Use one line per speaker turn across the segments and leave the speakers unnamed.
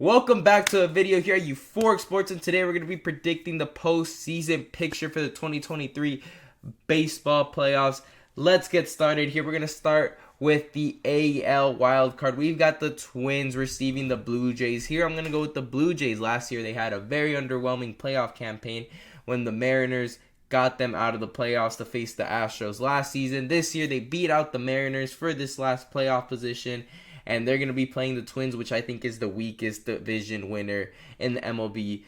Welcome back to a video here at Euphoric Sports, and today we're going to be predicting the postseason picture for the 2023 baseball playoffs. Let's get started here. We're going to start with the AL wildcard. We've got the Twins receiving the Blue Jays. Here I'm going to go with the Blue Jays. Last year they had a very underwhelming playoff campaign when the Mariners got them out of the playoffs to face the Astros last season. This year they beat out the Mariners for this last playoff position, and they're going to be playing the Twins, which I think is the weakest division winner in the MLB.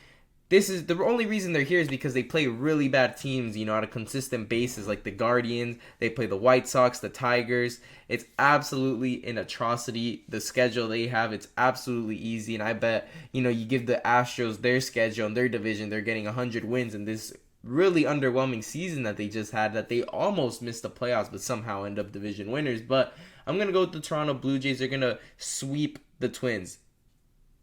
This is the only reason they're here is because they play really bad teams, on a consistent basis, like the Guardians. They play the White Sox, the Tigers. It's absolutely an atrocity. The schedule they have, it's absolutely easy. And I bet, you give the Astros their schedule and their division, they're getting 100 wins in this really underwhelming season that they just had, that they almost missed the playoffs but somehow end up division winners. But I'm going to go with the Toronto Blue Jays. They're going to sweep the Twins.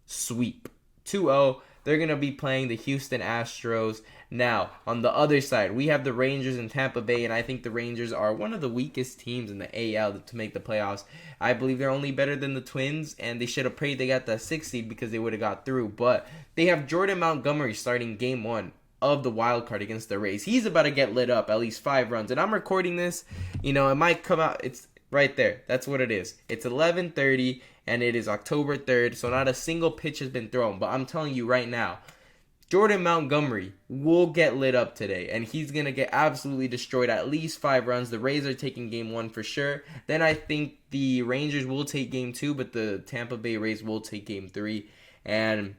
Sweep. 2-0. They're going to be playing the Houston Astros. Now, on the other side, we have the Rangers in Tampa Bay, and I think the Rangers are one of the weakest teams in the AL to make the playoffs. I believe they're only better than the Twins, and they should have prayed they got the 6th seed because they would have got through. But they have Jordan Montgomery starting game 1 of the wild card against the Rays. He's about to get lit up, at least 5 runs. And I'm recording this, it might come out, it's right there. That's what it is. It's 11:30 and it is October 3rd, so not a single pitch has been thrown. But I'm telling you right now, Jordan Montgomery will get lit up today, and he's going to get absolutely destroyed, at least 5 runs. The Rays are taking game 1 for sure. Then I think the Rangers will take game 2, but the Tampa Bay Rays will take game 3. And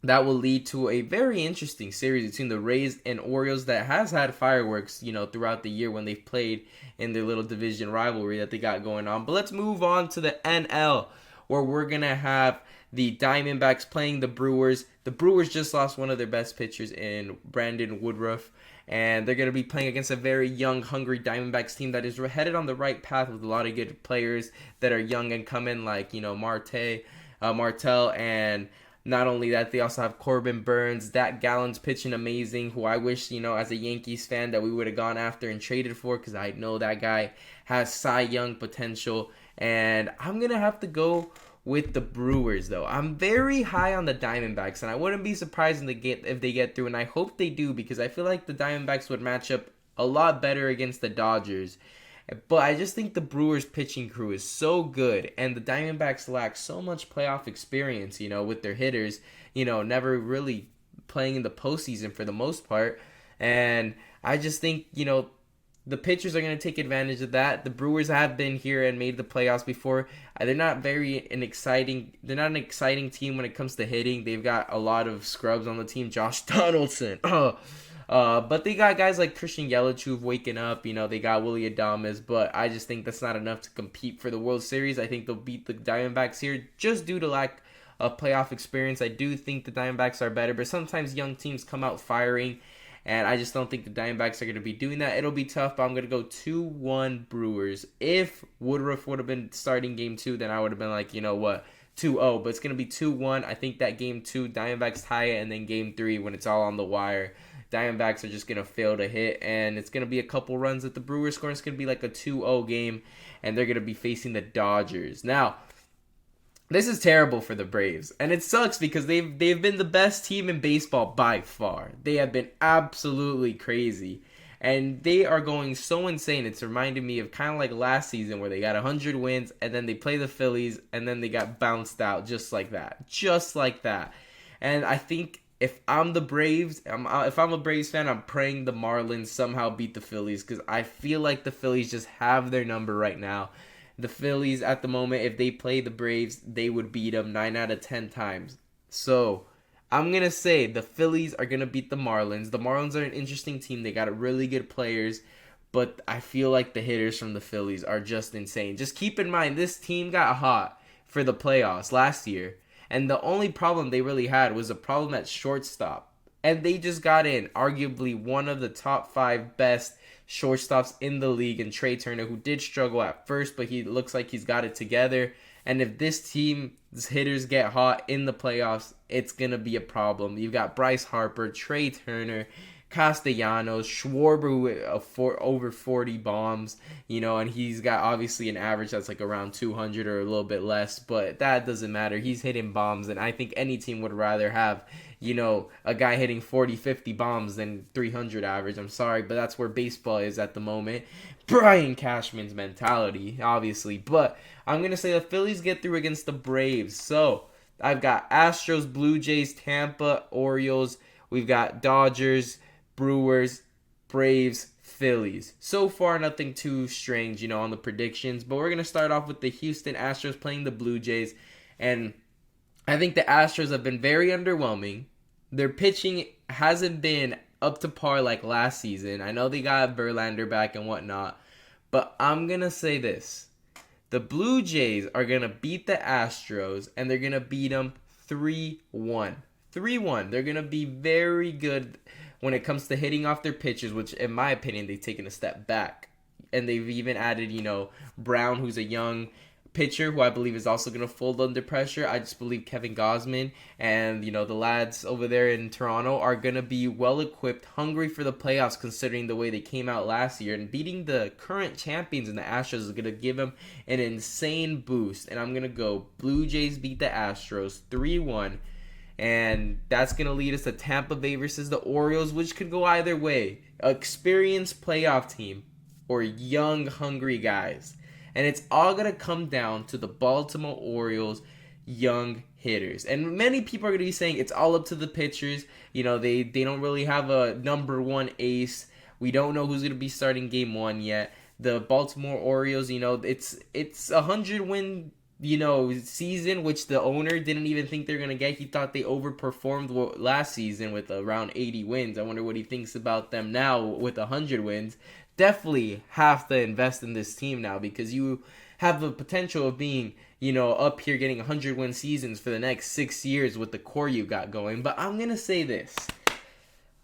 that will lead to a very interesting series between the Rays and Orioles that has had fireworks, throughout the year when they've played in their little division rivalry that they got going on. But let's move on to the NL, where we're going to have the Diamondbacks playing the Brewers. The Brewers just lost one of their best pitchers in Brandon Woodruff, and they're going to be playing against a very young, hungry Diamondbacks team that is headed on the right path with a lot of good players that are young and coming, like, Martell, and not only that, they also have Corbin Burns. That Gallen's pitching amazing, who I wish, as a Yankees fan, that we would have gone after and traded for, because I know that guy has Cy Young potential. And I'm going to have to go with the Brewers, though. I'm very high on the Diamondbacks, and I wouldn't be surprised if they get through, and I hope they do, because I feel like the Diamondbacks would match up a lot better against the Dodgers. But I just think the Brewers pitching crew is so good, and the Diamondbacks lack so much playoff experience, with their hitters, never really playing in the postseason for the most part. And I just think, the pitchers are going to take advantage of that. The Brewers have been here and made the playoffs before. They're not an exciting team when it comes to hitting. They've got a lot of scrubs on the team. Josh Donaldson. But they got guys like Christian Yelich who've waken up. They got Willy Adames, but I just think that's not enough to compete for the World Series. I think they'll beat the Diamondbacks here just due to lack of playoff experience. I do think the Diamondbacks are better, but sometimes young teams come out firing, and I just don't think the Diamondbacks are going to be doing that. It'll be tough, but I'm going to go 2-1 Brewers. If Woodruff would have been starting game 2, then I would have been like, 2-0, but it's going to be 2-1. I think that game 2, Diamondbacks tie it, and then game 3, when it's all on the wire, Diamondbacks are just going to fail to hit, and it's going to be a couple runs that the Brewers score. It's going to be like a 2-0 game, and they're going to be facing the Dodgers. Now, this is terrible for the Braves, and it sucks because they've been the best team in baseball by far. They have been absolutely crazy, and they are going so insane. It's reminding me of kind of like last season where they got 100 wins, and then they play the Phillies, and then they got bounced out just like that. Just like that. And I think if I'm the Braves, if I'm a Braves fan, I'm praying the Marlins somehow beat the Phillies, because I feel like the Phillies just have their number right now. The Phillies at the moment, if they play the Braves, they would beat them 9 out of 10 times. So I'm going to say the Phillies are going to beat the Marlins. The Marlins are an interesting team. They got really good players, but I feel like the hitters from the Phillies are just insane. Just keep in mind, this team got hot for the playoffs last year, and the only problem they really had was a problem at shortstop. And they just got in arguably one of the top 5 best shortstops in the league in Trey Turner, who did struggle at first, but he looks like he's got it together. And if this team's hitters get hot in the playoffs, it's going to be a problem. You've got Bryce Harper, Trey Turner, Castellanos, Schwarber with over 40 bombs, and he's got obviously an average that's like around 200 or a little bit less, but that doesn't matter. He's hitting bombs, and I think any team would rather have, a guy hitting 40, 50 bombs than 300 average. I'm sorry, but that's where baseball is at the moment. Brian Cashman's mentality, obviously, but I'm going to say the Phillies get through against the Braves. So I've got Astros, Blue Jays, Tampa, Orioles. We've got Dodgers, Brewers, Braves, Phillies. So far, nothing too strange, on the predictions. But we're going to start off with the Houston Astros playing the Blue Jays. And I think the Astros have been very underwhelming. Their pitching hasn't been up to par like last season. I know they got Verlander back and whatnot. But I'm going to say this. The Blue Jays are going to beat the Astros, and they're going to beat them 3-1. 3-1. They're going to be very good when it comes to hitting off their pitches, which in my opinion, they've taken a step back. And they've even added, Brown, who's a young pitcher who I believe is also going to fold under pressure. I just believe Kevin Gausman and, the lads over there in Toronto are going to be well-equipped, hungry for the playoffs considering the way they came out last year. And beating the current champions in the Astros is going to give them an insane boost. And I'm going to go Blue Jays beat the Astros 3-1. And that's going to lead us to Tampa Bay versus the Orioles, which could go either way. Experienced playoff team or young, hungry guys. And it's all going to come down to the Baltimore Orioles young hitters. And many people are going to be saying it's all up to the pitchers. They don't really have a number one ace. We don't know who's going to be starting game one yet. The Baltimore Orioles, it's a 100-win season, which the owner didn't even think they're going to get. He thought they overperformed last season with around 80 wins. I wonder what he thinks about them now with 100 wins. Definitely have to invest in this team now because you have the potential of being, up here getting 100-win seasons for the next 6 years with the core you got going. But I'm going to say this.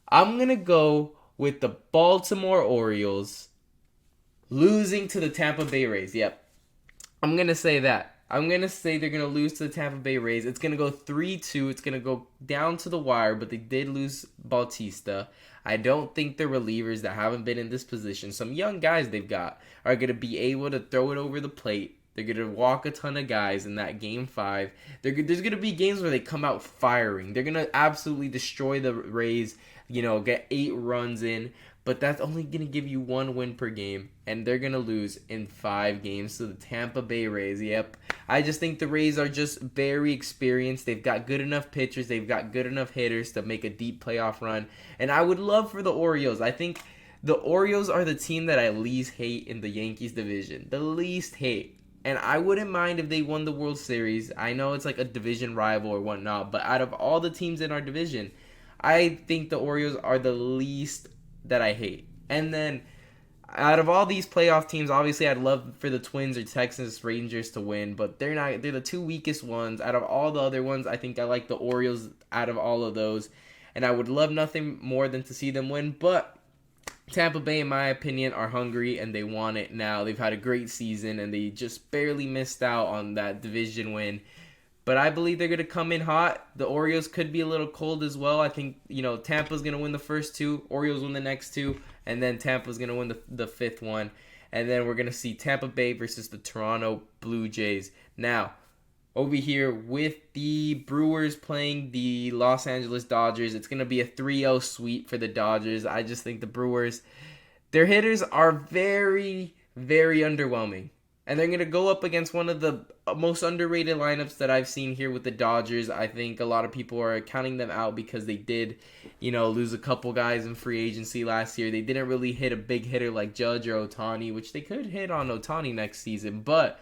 I'm going to go with the Baltimore Orioles losing to the Tampa Bay Rays. Yep. I'm going to say that. I'm going to say they're going to lose to the Tampa Bay Rays. It's going to go 3-2. It's going to go down to the wire, but they did lose Bautista. I don't think the relievers that haven't been in this position, some young guys they've got, are going to be able to throw it over the plate. They're going to walk a ton of guys in that Game 5. There's going to be games where they come out firing. They're going to absolutely destroy the Rays, get 8 runs in. But that's only going to give you 1 win per game. And they're going to lose in 5 games to the Tampa Bay Rays. Yep. I just think the Rays are just very experienced. They've got good enough pitchers. They've got good enough hitters to make a deep playoff run. And I would love for the Orioles. I think the Orioles are the team that I least hate in the Yankees division. The least hate. And I wouldn't mind if they won the World Series. I know it's like a division rival or whatnot. But out of all the teams in our division, I think the Orioles are the least that I hate. And then out of all these playoff teams, obviously I'd love for the Twins or Texas Rangers to win, but they're the 2 weakest ones. Out of all the other ones, I think I like the Orioles out of all of those. And I would love nothing more than to see them win, but Tampa Bay, in my opinion, are hungry and they want it now. They've had a great season and they just barely missed out on that division win. But I believe they're going to come in hot. The Orioles could be a little cold as well. I think, Tampa's going to win the first 2. Orioles win the next 2. And then Tampa's going to win the 5th one. And then we're going to see Tampa Bay versus the Toronto Blue Jays. Now, over here with the Brewers playing the Los Angeles Dodgers, it's going to be a 3-0 sweep for the Dodgers. I just think the Brewers, their hitters are very, very underwhelming. And they're going to go up against one of the most underrated lineups that I've seen here with the Dodgers. I think a lot of people are counting them out because they did, lose a couple guys in free agency last year. They didn't really hit a big hitter like Judge or Ohtani, which they could hit on Ohtani next season. But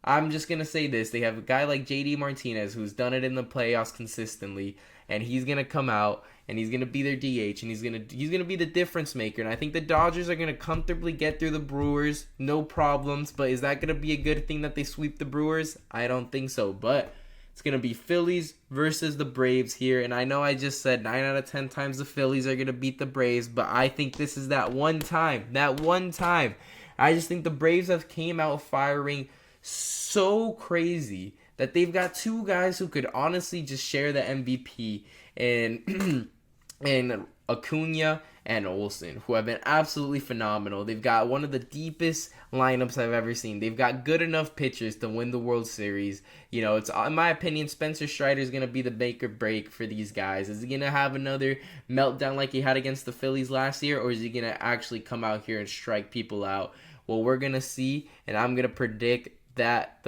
I'm just going to say this. They have a guy like JD Martinez who's done it in the playoffs consistently. And he's going to come out and he's going to be their DH and he's going to be the difference maker. And I think the Dodgers are going to comfortably get through the Brewers, no problems. But is that going to be a good thing that they sweep the Brewers? I don't think so. But it's going to be Phillies versus the Braves here. And I know I just said 9 out of 10 times the Phillies are going to beat the Braves. But I think this is that one time. I just think the Braves have came out firing so crazy that they've got 2 guys who could honestly just share the MVP and Acuna and Olsen, who have been absolutely phenomenal. They've got one of the deepest lineups I've ever seen. They've got good enough pitchers to win the World Series. You know, it's in my opinion, Spencer Strider is going to be the make or break for these guys. Is he going to have another meltdown like he had against the Phillies last year, or is he going to actually come out here and strike people out? Well, we're going to see, and I'm going to predict that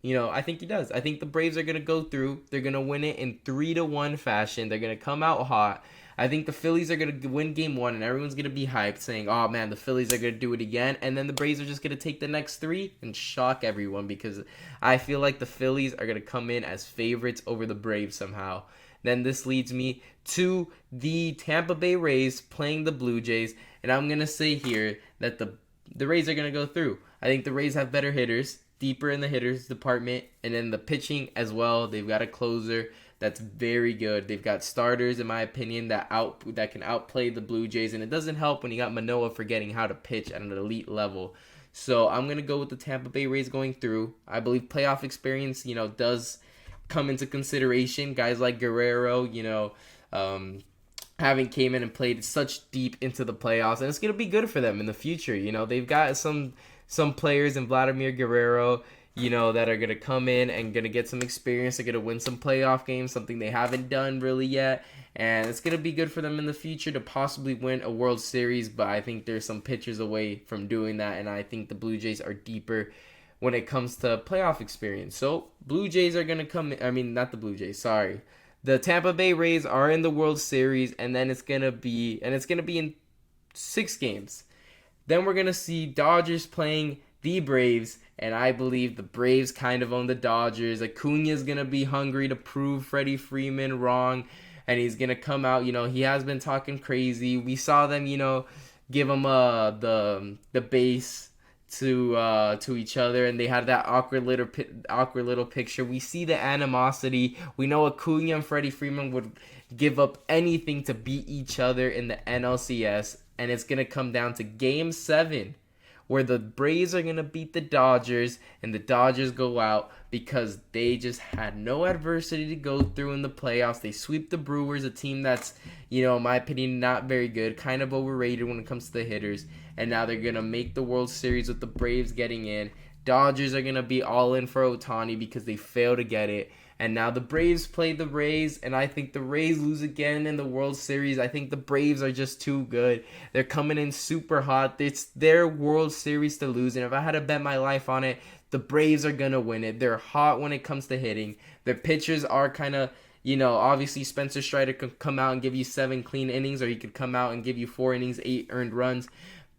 I think he does. I think the Braves are going to go through. They're going to win it in 3-1 fashion. They're going to come out hot. I think the Phillies are going to win game 1, and everyone's going to be hyped, saying, oh, man, the Phillies are going to do it again. And then the Braves are just going to take the next 3 and shock everyone, because I feel like the Phillies are going to come in as favorites over the Braves somehow. Then this leads me to the Tampa Bay Rays playing the Blue Jays, and I'm going to say here that the Rays are going to go through. I think the Rays have better hitters, deeper in the hitters department, and then the pitching as well. They've got a closer that's very good. They've got starters, in my opinion, that can outplay the Blue Jays, and it doesn't help when you got Manoah forgetting how to pitch at an elite level. So I'm going to go with the Tampa Bay Rays going through. I believe playoff experience, does come into consideration. Guys like Guerrero, having came in and played such deep into the playoffs, and it's going to be good for them in the future. They've got some players in Vladimir Guerrero, that are going to come in and going to get some experience. They're going to win some playoff games, something they haven't done really yet. And it's going to be good for them in the future to possibly win a World Series. But I think there's some pitchers away from doing that. And I think the Blue Jays are deeper when it comes to playoff experience. So Blue Jays are going to come in. I mean, not the Blue Jays, sorry. The Tampa Bay Rays are in the World Series. And then it's going to be in 6 games. Then we're going to see Dodgers playing the Braves, and I believe the Braves kind of own the Dodgers. Acuna's going to be hungry to prove Freddie Freeman wrong, and he's going to come out. He has been talking crazy. We saw them, give him the base to each other, and they had that awkward little picture. We see the animosity. We know Acuna and Freddie Freeman would give up anything to beat each other in the NLCS, and it's going to come down to Game 7. Where the Braves are going to beat the Dodgers, and the Dodgers go out because they just had no adversity to go through in the playoffs. They sweep the Brewers, a team that's, in my opinion, not very good, kind of overrated when it comes to the hitters. And now they're going to make the World Series with the Braves getting in. Dodgers are going to be all in for Ohtani because they failed to get it. And now the Braves play the Rays, and I think the Rays lose again in the World Series. I think the Braves are just too good. They're coming in super hot. It's their World Series to lose, and if I had to bet my life on it, the Braves are going to win it. They're hot when it comes to hitting. Their pitchers are kind of, obviously Spencer Strider could come out and give you 7 clean innings, or he could come out and give you 4 innings, 8 earned runs.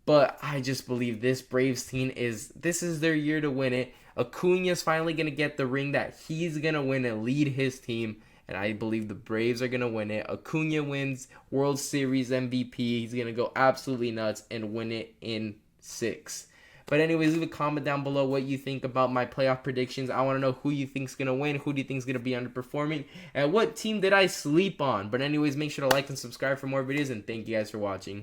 But I just believe this Braves team this is their year to win it. Acuna's finally going to get the ring that he's going to win and lead his team. And I believe the Braves are going to win it. Acuna wins World Series MVP. He's going to go absolutely nuts and win it in 6. But anyways, leave a comment down below what you think about my playoff predictions. I want to know who you think's going to win, who do you think's going to be underperforming, and what team did I sleep on. But anyways, make sure to like and subscribe for more videos, and thank you guys for watching.